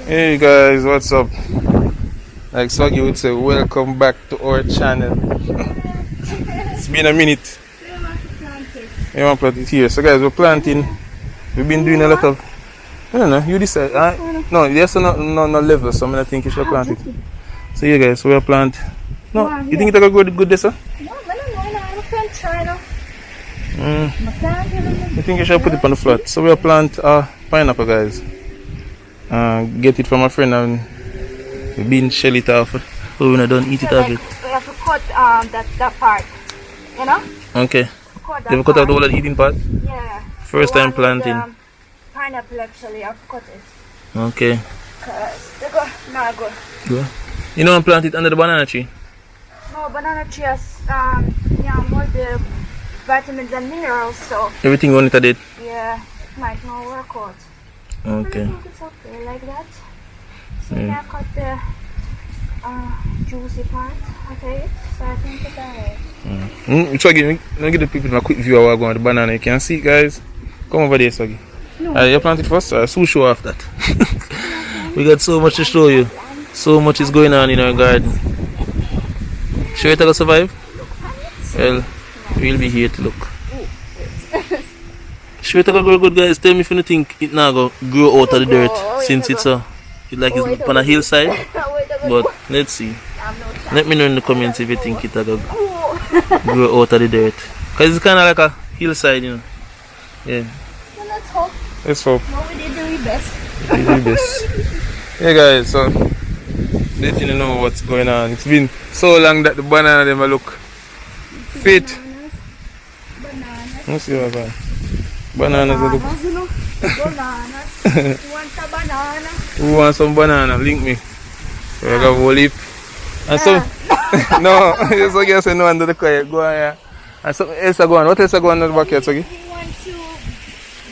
Hey guys, what's up? Like Swaggy would say, welcome back to our channel. It's been a minute. We want to plant it here. So guys, we're planting. We've been doing a lot of. I don't know. You decide. No, there's no level, so I think you should plant it. So yeah, guys, we'll plant. No, you think it'll go good, this? No, I don't know. I can't try now. I think you should put it on the flat. So we'll plant pineapple, guys. Get it from a friend and we've been shell it off. So when I don't eat it off it. We have to cut that part. You know? Okay. They have cut out all the eating part? Yeah. First time planting. Pineapple actually, I've cut it. Okay. Cause they go not good. Good. You know I plant it under the banana tree? No, banana tree has more the vitamins and minerals, so Everything on it I did? yeah, it might not work out. Okay. I think it's okay like that. So yeah, I cut the juicy part of it, so I think it's alright. So again, let me give the people a quick view of what going on the banana. You can see it, guys. Come over there, Swaggy. No. You plant it first, so show off that. We got so much to show you. So much is going on in our garden. Sure it's gonna survive? Well, we'll be here to look. Sure it's gonna grow good, guys. Tell me if you think it now go grow out of the dirt since it's it's on a hillside. But let's see. Let me know in the comments if you think it gonna grow out of the dirt. Cause it's kinda like a hillside, you know. Yeah. Well, let's hope. Let's hope. Well, we did the best. We do this. Yeah guys, so letting you know what's going on. It's been so long that the banana them look fit. Bananas. Let's see what's on. Bananas look. Bananas, you know? Bananas. You want a banana? Who wants some banana? Link me. So I got whole heap. And so no, it's okay, say no under the quiet. Go on here. And something else go on. What else go on in the backyard, Sogi? We want to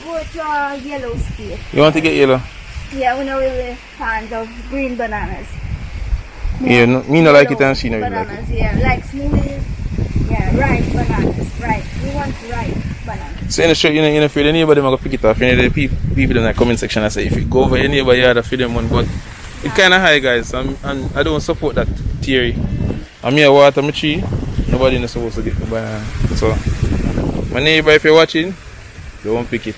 go to a yellow state. You want to get yellow? Yeah, we're not really fans of green bananas. Yeah, no, me no like it and she no really like it. Bananas, yeah, like smoothies. Yeah, ripe bananas, right. We want ripe bananas. So in the street, you know, feed the neighbor, them go pick it off. You know, the people in the comment section, I say, if you go over your neighbor yard, feed them one. But it's kind of high, guys, and I don't support that theory. I'm here water my tree, nobody is supposed to get the banana. So, my neighbor, if you're watching, you won't pick it.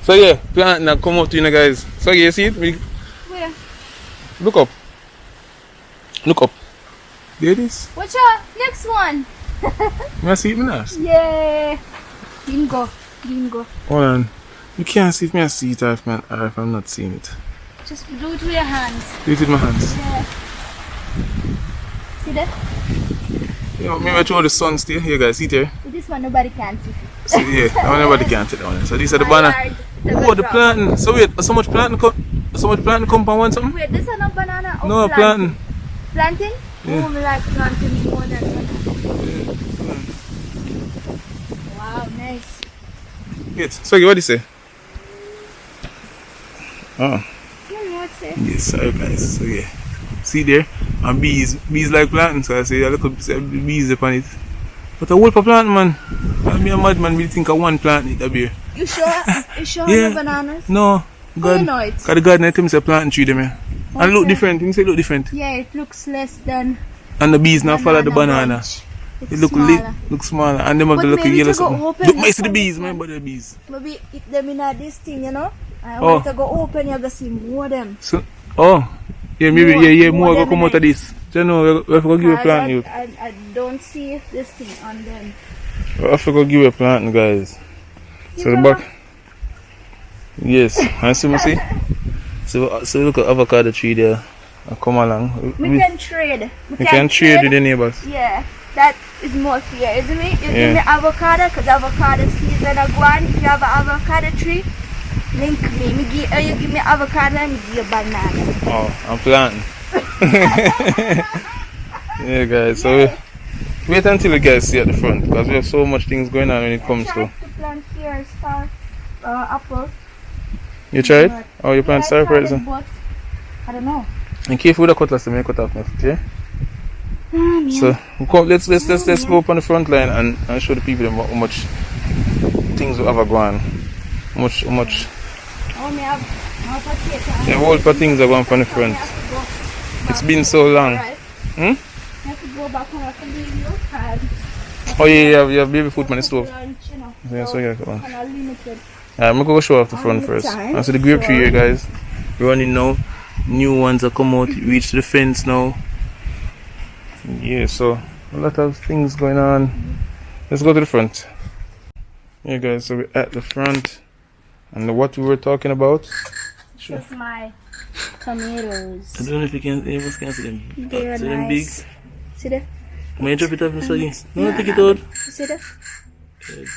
So yeah, plant now come up to you guys. So you see it? Where? Look up. Look up. There it is. Watch out, next one. You see it, man? Yeah. Bingo. Bingo. Hold on. You can't see if I see it or if I'm not seeing it. Just do it with your hands. Do it with my hands. Yeah. See that? You know, maybe I show the sun still. Here guys, see it here? With this one nobody can see. See yeah, nobody can take that one. So these are the banana. Oh, the planting. So wait, so much planting come from one something? Wait, this is not banana or No, planting. Planting? Yeah. Oh, we like planting more than banana. Wow, nice. Wait, so what do you say? Oh. What's it? Yes, sorry guys. So yeah. See there? And bees like planting, so I say I look up bees upon it. But a whole plant, man. I'm a madman, we think of one plant it a beer. You sure? You sure Yeah. no bananas? No. God, you know it? Cause the garden tell me say planting tree them here. And look different, you say look different. Yeah, it looks less than And the bees now follow the banana. bunch. It's It look smaller. look smaller and them have But the little maybe yellow to go something. open Look, it I see the from bees, this man, one. but the bees. Maybe if them in this thing, you know? I Oh. want to go open, you go see more of them. So, oh, yeah, maybe more more go come out of this. You know, we have to go give a plant you. I don't see this thing on them. We have to go give a plant, guys. So the back. Yes, and see. So look at avocado tree there. Come along. We can trade. We can trade with the neighbors. Yeah, that is more fair, isn't it? You Yeah. give me avocado, because avocado season are gone. If you have an avocado tree, link me. You give me avocado and me give you banana. Oh, I'm planting. Yeah, guys. So wait until you guys see at the front, because we have so much things going on when it comes I to. tried to plant here star apple. You tried? Oh, you plant star tried it, present. but I don't know. And careful with the cutlass to make cut off next, yeah? So let's go up on the front line and show the people how much things we have going. How much Oh, me have The whole part things are going from the front. It's been so long. Hmm? I have to go back and have to leave you because Oh yeah, you have baby food on the stove. lunch, you know. Yeah, so yeah, come on. Kind of limited. I'm gonna go show off the front first. And so the grape tree here, guys. Running now. New ones are come out. Reach the fence now. Yeah, so a lot of things going on. Let's go to the front. Yeah, guys. So we're at the front, and what we were talking about. This is my tomatoes. I don't know if you can see them. They're See nice. them big? See that? May I drop it off, Mr. Lee? No, take it out. You see that?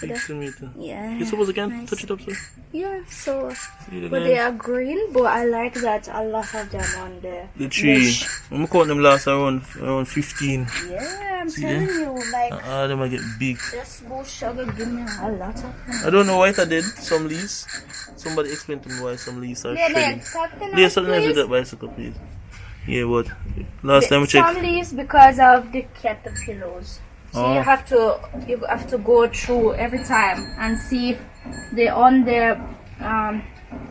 Big tomato. Yeah. You suppose I can nice. touch it up, sir? Yeah, so. See the But nice- they are green, but I like that a lot of them on the tree. bush. I'm count them last around 15. Yeah, I'm See telling you, like, Them might get big. this bush sugar give me a lot of them. I don't know why I did some leaves. Somebody explain to me why some leaves are shredding. There's something else with that bicycle, please. Yeah, but last time I checked. Some leaves because of the caterpillars. So Oh. you have to go through every time and see if they're on the on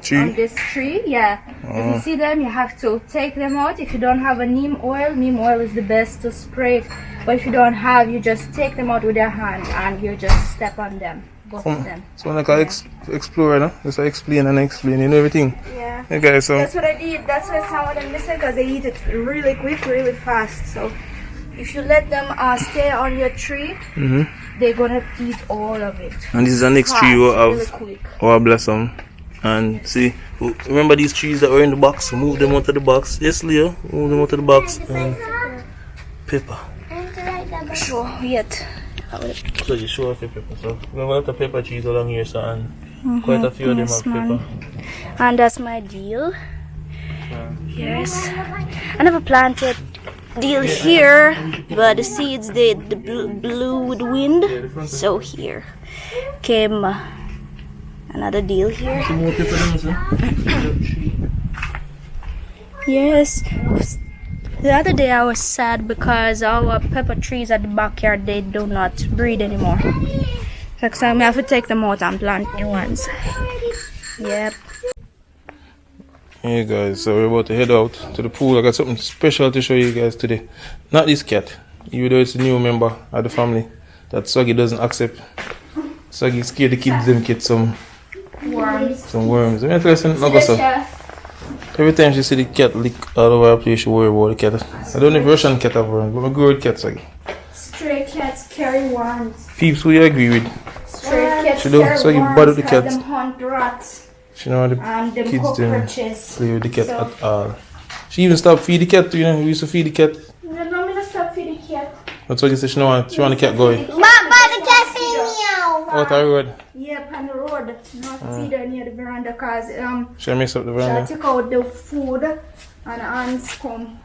this tree. Yeah. If you see them, you have to take them out. If you don't have a neem oil is the best to spray. But if you don't have, you just take them out with your hand and you just step on them, both of them. So like I explore, no? Just I explain and explain, you know everything. Yeah. Okay, so That's what I did. That's why some of them listen because they eat it really quick, really fast. So if you let them stay on your tree, they're gonna eat all of it. and this is the next tree we really have quick. our blossom. And see, remember these trees that were in the box? Move them out of the box. Yes, Leo, move them out of the box. And pepper. Sure, yet. So you show off your pepper. So we have a lot of pepper trees along here, so and quite a few of them have pepper. And that's my deal. Yes. I never planted deal here, but the seeds they blew with wind. So here came another deal here. Some more pepper them, sir. Yes. The other day I was sad because our pepper trees at the backyard they do not breed anymore. Next time I have to take them out and plant new ones. Yep. Hey guys, so we're about to head out to the pool. I got something special to show you guys today. Not this cat, even though it's a new member of the family that Swaggy doesn't accept. Swaggy scared the kids them get some worms. I'm interested not go so. Every time she see the cat lick all over the place, she worry about the cat. I don't know if Russian cat have worms, but I go with cat, Swaggy. Stray cats carry worms. Peeps, who you agree with? Stray cats She don't, carry so you worms bother the 'cause cats. them hunt rats She know how the and them kids them cockroaches. play with the cat So- at all. She even stopped feed the cat, you know, we used to feed the cat. No, I'm gonna stop feeding the cat. That's why you say she want the cat going. But the cat say meow. Out the road. Yep, on the road. Not feed her near the veranda cause Should I mix up the she'll veranda? take out the food and ants come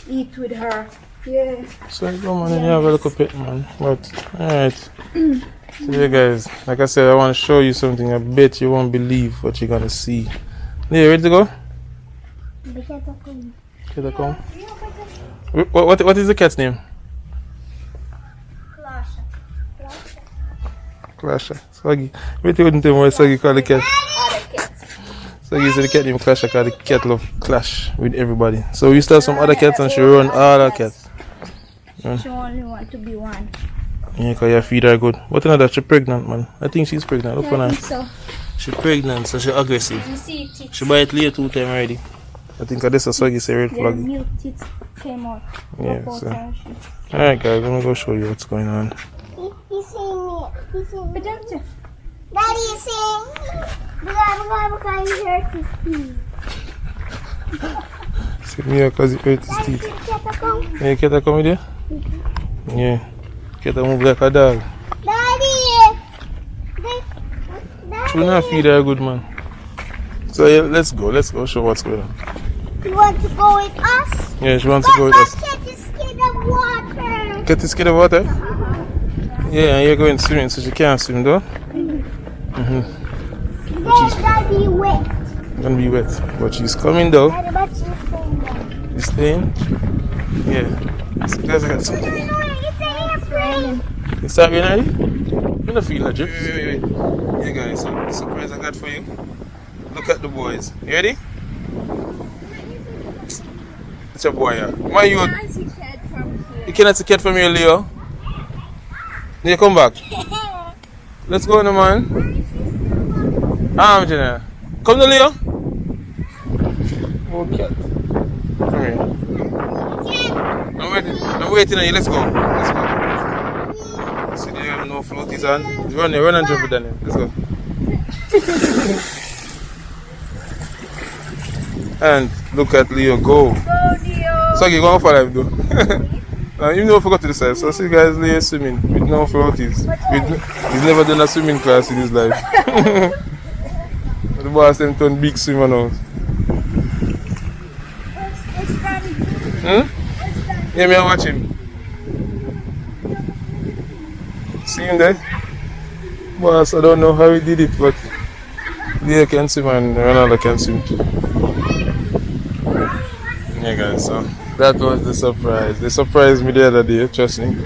eat with her. Yeah. So go man, then you have a little pet man. But alright. So yeah guys, like I said, I want to show you something. I bet you won't believe what you're gonna see. Yeah, ready to go? Cat come. What is the cat's name? Clasha. Swaggy. Wait, you wouldn't tell me why Swaggy call the cat. Other cats. Swaggy said the cat named Clasha because the cat love clash with everybody. So we used to have some other cats and she run all our cats. She only want to be one. Yeah, because you feed her good. But another, she's pregnant, man. I think she's pregnant. Look for her. So She's pregnant, so she's aggressive. you see it. She bite later 2 times already. I think this is Swaggy say red Their flag. milk teeth came out. Yeah, Both so. times. Alright guys, let me go show you what's going on. He's saying it. He's saying But it. don't you? Daddy is saying because he hurt his teeth. See me because it hurt his Daddy, teeth. can Keta come? Yeah, Keta come with you? Yeah. Keta move like a dog. Daddy! She will not feed her good, man. So yeah, let's go show what's going on. You want to go with us? Yeah, she wants to go with us. Cat is scared of water. Get this kid of water? Yeah, and you're going swimming, so she can't swim though. There's Daddy wet. Gonna be wet. But she's coming though. Daddy, but she's staying there. You staying? Yeah. So guys, I got something. It's an airplane. You start being ready? You don't feel like drip. Wait. Yeah guys, so the surprise I got for you. look at the boys. You ready? It's a boy here. Why you? You cannot see cat from here, Leo. You come back. Let's go now, man. Jenna. Come to Leo. Oh, cat. Come here. I'm waiting on you. Let's go. Let's go. See, they have no floaties on. Run and jump with Daniel. Let's go. And look at Leo go. So you going for life though. Now you know forgot to the side. So see guys Leo swimming with no floaties. He's never done a swimming class in his life. The boss them turn big swimmer now. Yeah, me I watch him. See him there? Boss, I don't know how he did it, but Leo can swim and Ronaldo can swim too. Yeah guys, so that was the surprise. They surprised me the other day, trust me.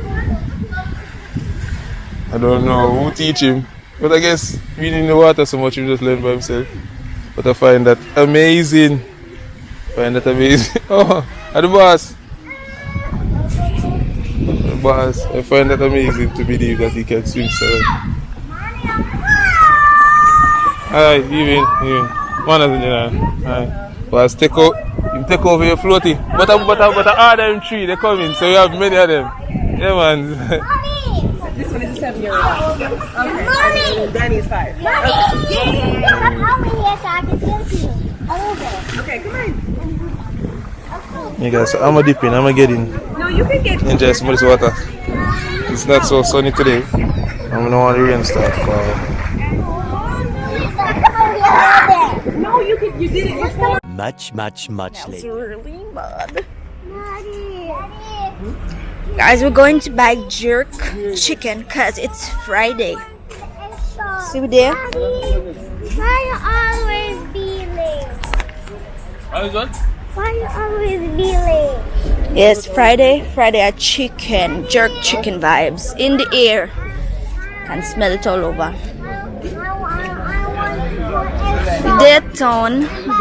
I don't know who teach him, but I guess being in the water so much he just learn by himself. But I find that amazing. Oh, and the boss. I find that amazing to believe that he can swim so well. Alright, even. One of them, alright. Boss, take over your floaty. But I order them 3, they come in, so you have many of them. Yeah, man. This one is a 7-year-old. Okay. And Danny is 5. Okay. Okay, come on. Yeah, guys, so I'm gonna dip in, I'm gonna get in. No, you can get in. Enjoy some of this water. It's not so sunny today. I'm gonna want the rain start falling. No, you did it before. Much later. Really bad. Guys, we're going to buy jerk chicken because it's Friday. See there? Why you always be late? Why you always be late? Yes, Friday a chicken, jerk chicken vibes in the air. Can smell it all over.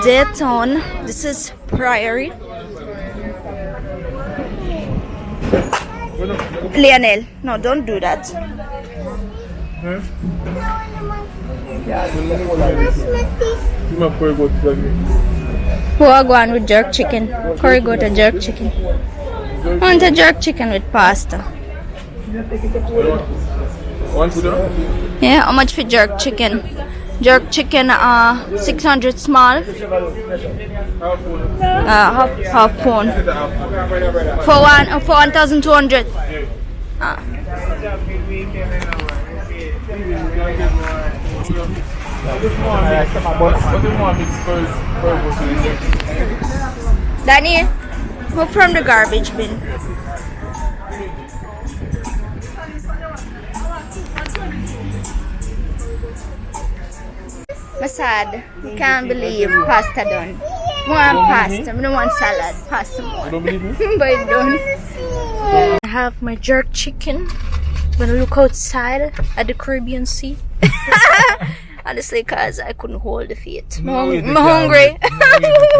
Dayton, this is Priory. Lionel, no, don't do that. Who are going with jerk chicken? Corey go to jerk chicken. I want a jerk chicken with pasta. Yeah, how much for jerk chicken? Jerk chicken, 600 small. Half pound. For 1,200. Danny, move from the garbage bin. I'm sad. Can't believe pasta done. One pasta. I don't want salad. Pasta more. But it's done. I have my jerk chicken. I'm gonna look outside at the Caribbean Sea. Honestly, cause I couldn't hold the feet. I'm hungry. I'm hungry.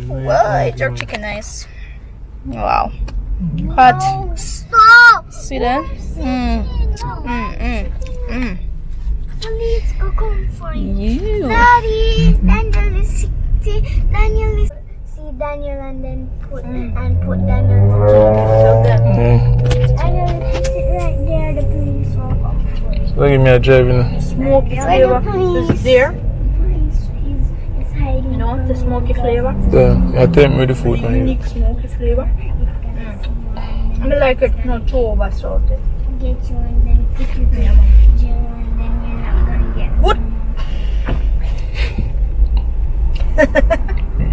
Well, jerk chicken nice. Wow. Hot. Stop! See that? Mommy, it's a comfort. You. Daddy, Daniel is see Daniel and then put Daniel. Daniel is right there. The police will come for it. So give me a driving. Smoky flavor is there. The police is hiding. You know the smoky flavor. I take me the food, man. Unique smoky flavor. I like it not too over salted. Get you and then if you get jail and then you're not gonna get What?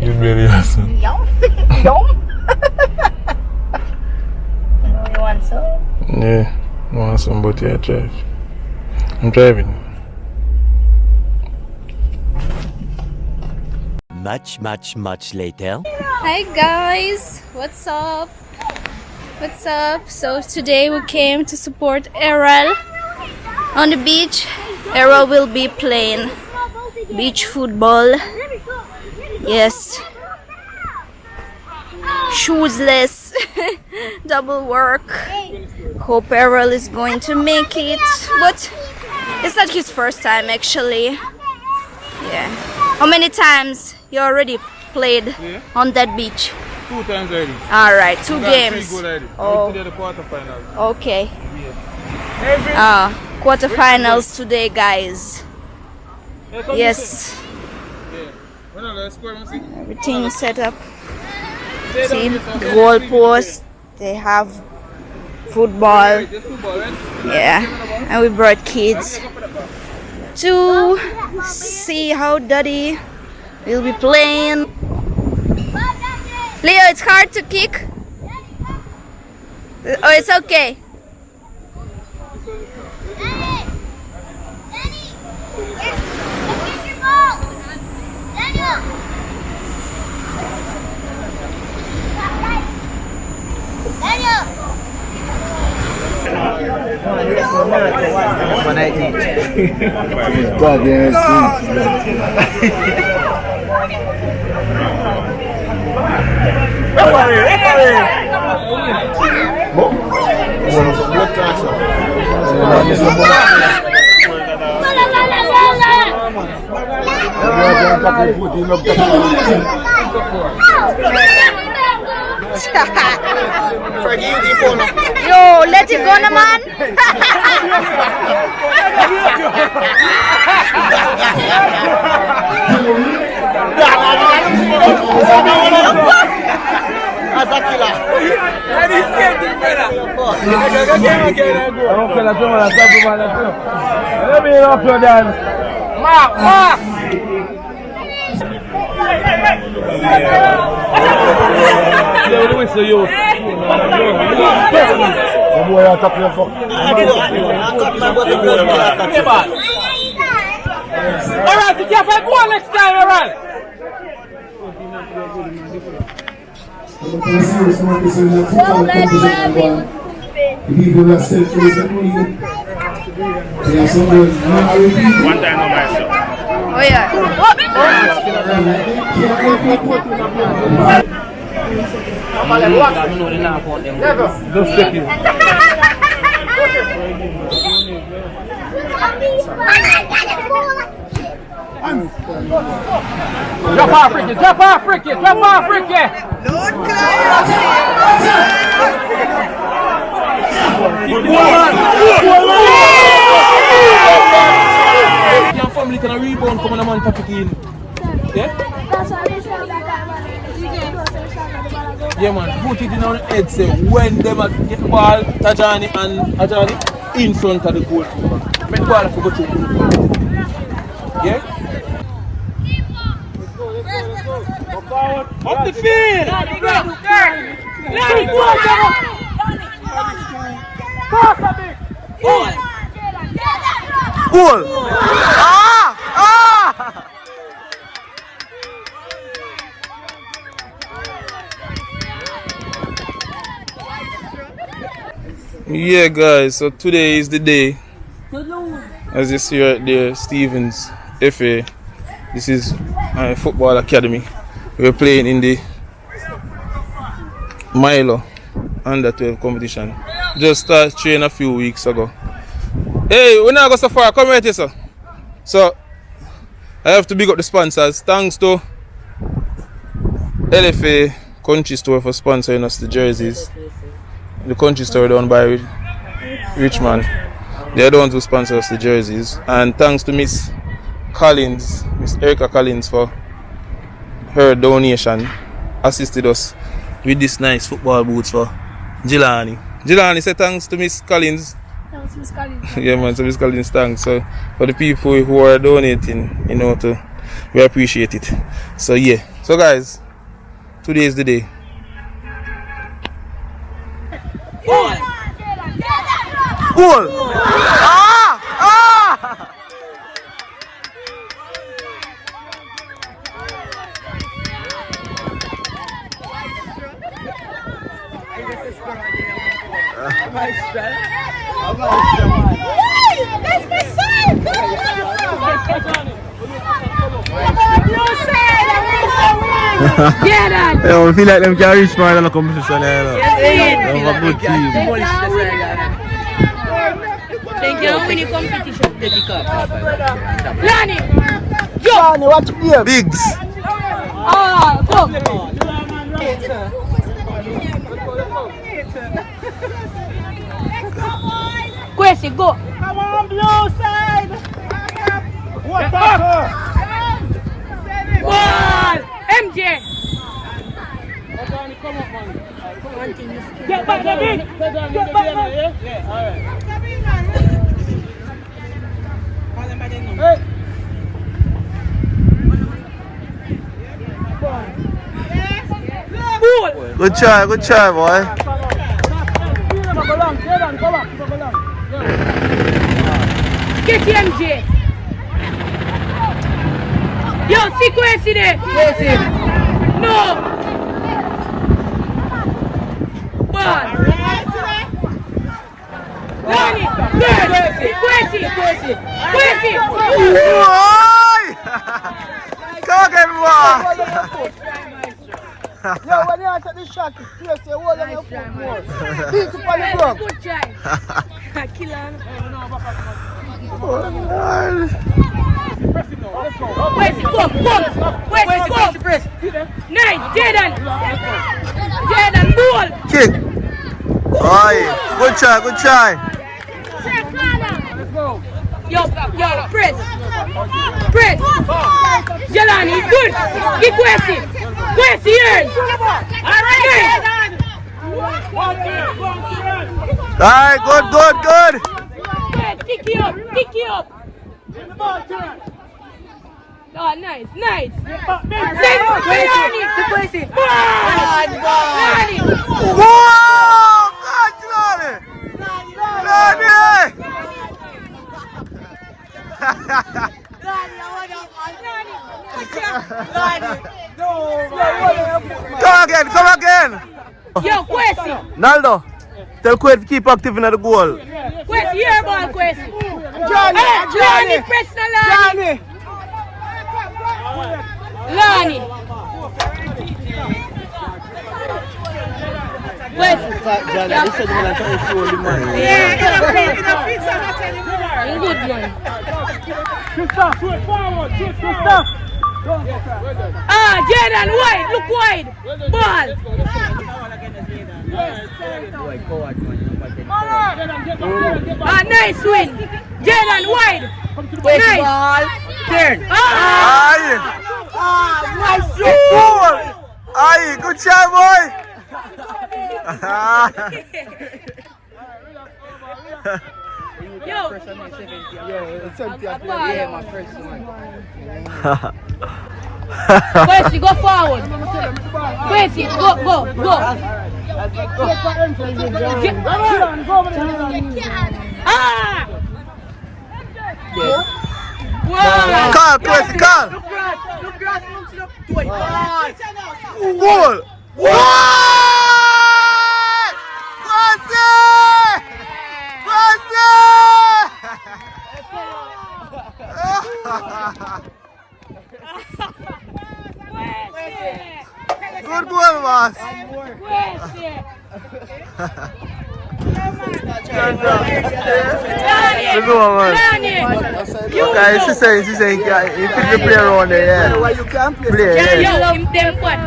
You really awesome. Yum. Yum. You want some? Yeah, I want some, but yeah, drive. I'm driving. Much later. Hi guys, what's up? What's up? So today we came to support Errol on the beach. Errol will be playing beach football. Yes. Shoesless. Double work. Hope Errol is going to make it. But it's not his first time actually. Yeah. How many times you already played on that beach? 2 times already. Alright, 2 games. Oh. The quarterfinals. Okay. Quarterfinals today, guys. Yes. Everything is set up. See the goalpost. They have football. Yeah. And we brought kids to see how Daddy will be playing. Leo, it's hard to kick. Oh, it's okay. Yo, let it go, na man. Alright, be careful, go on next time, alright? People are still facing one time on myself. Oh yeah. Just check it. Drop off, Ricky! Drop off, Ricky! Drop off, Ricky! Your family can rebound, come on, man, tap it in. Yeah? Yeah, man, put it in our head, say, when them get the ball, Tajani and Ajani in front of the goal. Make the ball for go through. Yeah? Up the field! Let it go! Goal! Goal! Yeah, guys, so today is the day. As you see right there, Stevens FA. This is my football academy. We're playing in the Milo under 12 competition. Just started training a few weeks ago. Hey, we're not going so far. Come right here, sir. So, I have to big up the sponsors. Thanks to LFA Country Store for sponsoring us the jerseys. The Country Store done by Richmond. They're the ones who sponsor us the jerseys. And thanks to Miss Collins, Miss Erica Collins, for her donation. Assisted us with this nice football boots for Jelani. Jelani, say thanks to Miss Collins. Thanks, Miss Collins. Yeah, man, so Miss Collins, thanks. So for the people who are donating, you know, we appreciate it. So yeah. So guys, today is the day. Goal! Goal! That's my son! Jaden. Yeah, I feel like them can reach far in the competition. They have a good team. Thank you. Winning competition. Lani. Johnny, watch the game. Bigs. Ah, come. Kwesi, go. Come on, blue side. What up? Ball. MJ. Get back, David. Get back, man. Yeah, all right. Hey. Good try, boy. Get MJ. Yo, see Kwesi there. No. Ball. Lani. Good. Kwesi. Boy! Come again, boy! Yo, when you take the shot, you say, hold on your foot more. Beat up on the ground. Good try. Kill him. Kwesi, come. Kwesi, press. Nice, Jaden, ball. Kick. Boy, good try. Yo, press. Jelani, good. Get Kwesi here. All right. Alright, good. Kick you up. Oh, nice. Send Kwesi. Lani. Whoa! God, Lani! Come again. Yo, Kwesi. Naldo, tell Kwesi to keep active in the goal. Kwesi, your ball, Kwesi. Johnny, press na Lani. Lani. Kwesi. Johnny, this is the man that show the man. Yeah, good man. Stop. Ah, Jaden, wide, look wide. Ball. Ah, nice win. Jaden, wide. Nice. Ball. Turn. Ah. Nice. Aye, good try, boy. Yo. Kwesi, go forward. Kwesi, go. Ah! Wow! Call, Kwesi, call. Goal. Good goal, boss. Good goal, man. Okay, she's saying if you play around there, yeah. Why you can't play? Play, yeah. Yo, them fun.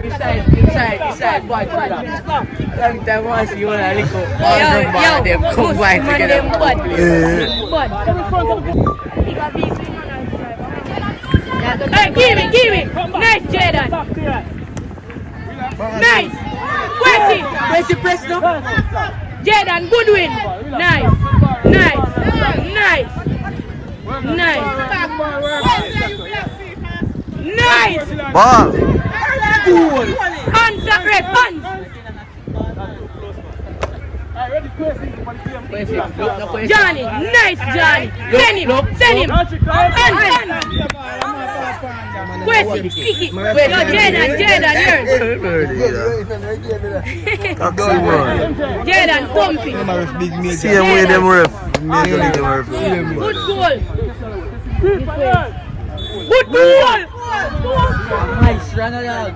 Beside, boy, every time I see you on a little, Them combine together. Hey, give me. Nice, Jaden. Nice. Kwesi, press no. Jaden, good win. Nice. Ball. Hands up, ref, hands. Johnny, nice Johnny. Send him. Hands. Kwesi, kick it. Jaden, Taxi, man. Jaden, pumping. See him with them ref. Good goal. Good goal. Nice, run around.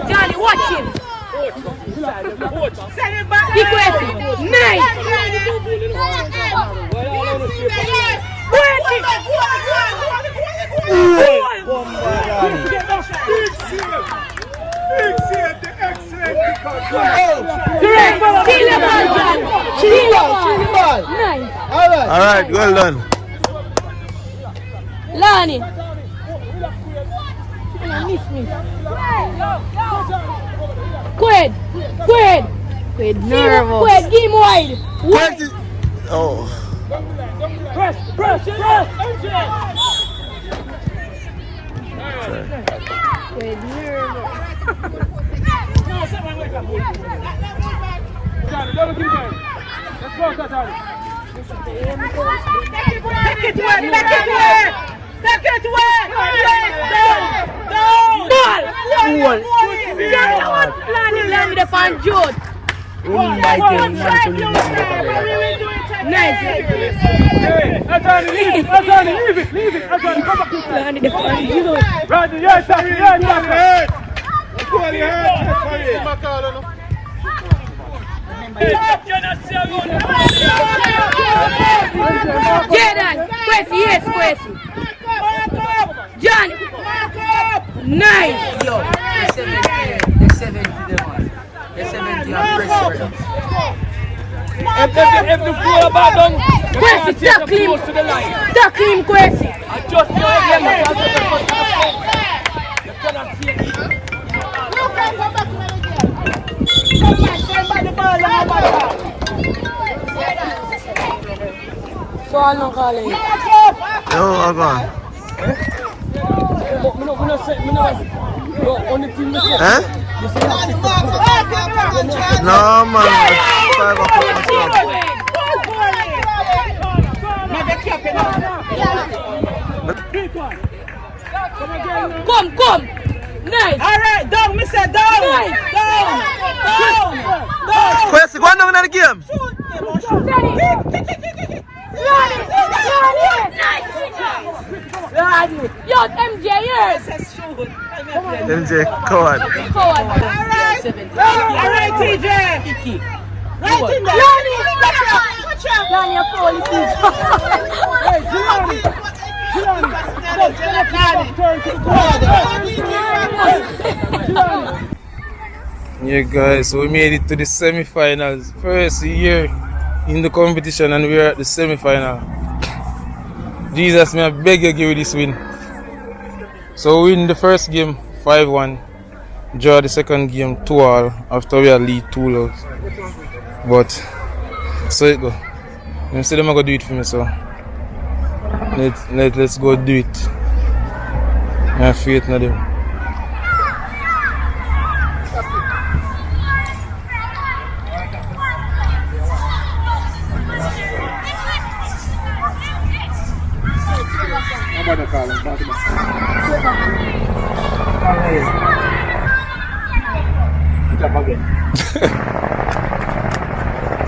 Johnny, watch him. Big Wesley. Nice. Alright, well done. Lani. Quid. Nervous. Quid, give him wide. Oh. Press. Quid, nervous. Let's go, Johnny. Take it away! Ball! Land the fan Jude. Nice. Leave it. Come back to Land the fan Jude. Rodney, yes, Jaden, Kwesi, yes, Kwesi. Johnny. Nice. Yo, the 70 pressure. If the ball back down, Kwesi, tackle him. to the line. Tackle him, Kwesi. Just your game, you cannot see it. Ball no calling. Yo, Aga. Eh? No, man. 5 o'clock. Come. Nice. Alright, down, Mr. Down. Nice. Down. Kwesi, go on down in the game. Yo, MJ, yes. MJ, come on. Alright, TJ. Right in there. Lani, you're falling, please. Yeah, guys, so we made it to the semi-finals. First year in the competition, and we're at the semi-final. Jesus, may I beg you, give you this win. So we win the first game 5-1, draw the second game 2-2 after we had lead 2 lows. But so it go. I'm still gonna do it for me, so let's go do it. I have faith in them.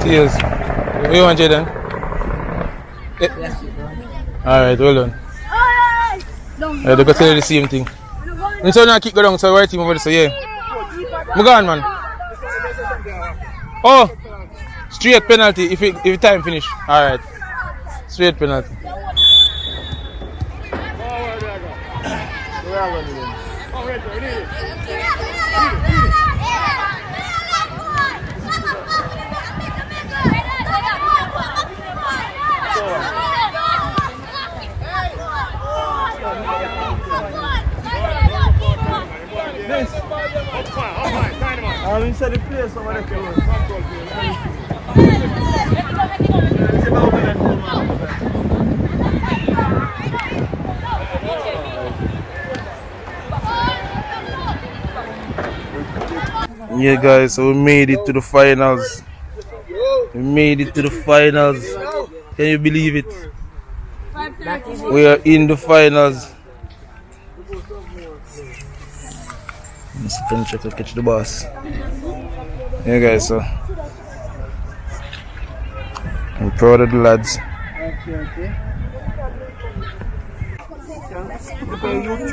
Cheers. What you want, Jaden? Alright, well done. Alright, they got to do the same thing. And so now kick go down, so right team over there, so yeah. I'm gone, man. Oh! Straight penalty if time finish. Alright. Straight penalty. I'm inside the play. Yeah, guys, so we made it to the finals. We made it to the finals. Can you believe it? We are in the finals. Let's try to catch the boss. Yeah, guys, so I'm proud of the lads.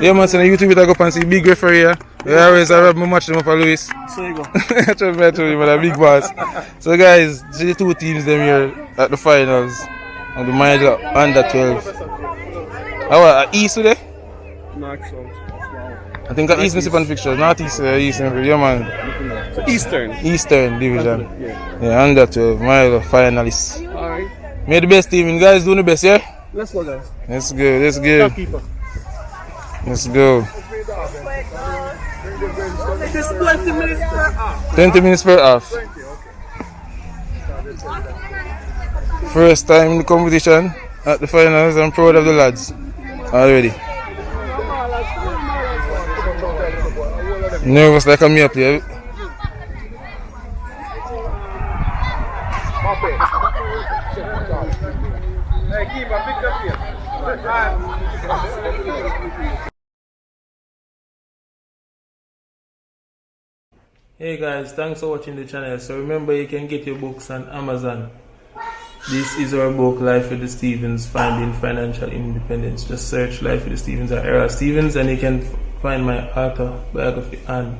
Yeah, man, so on YouTube, I go up and see big referee here. We always have my match them up for Louis. So you go. I told you, man, a big boss. So, guys, see the two teams them here at the finals. On the Mile under 12. Are East today? North South. I think East Mississippi fixture. Not East, Eastern. Yeah, man. Eastern division. Yeah, under 12. Mile finalists. Alright. Made the best team. You guys doing the best, yeah? Let's go, guys. Let's go. Let's go. Let's go. 20 minutes per half. 20 minutes per half. First time in the competition at the finals. I'm proud of the lads already. Nervous like I'm here play. Hey guys, thanks for watching the channel. So remember, you can get your books on Amazon. This is our book, Life with the Stevens, Finding Financial Independence. Just search Life with the Stevens or Era Stevens and you can find my autobiography on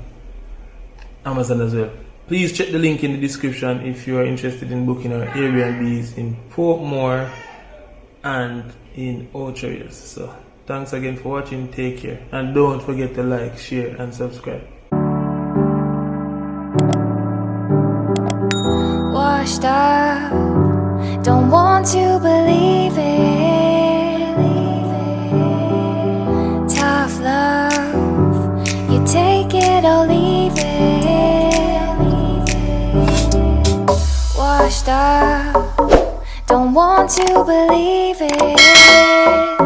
Amazon as well. Please check the link in the description if you are interested in booking our Airbnbs in Portmore and in Orchards. So thanks again for watching, take care, and don't forget to like, share and subscribe. Washed up, don't want to believe it. Tough love, you take it or leave it. Washed up, don't want to believe it.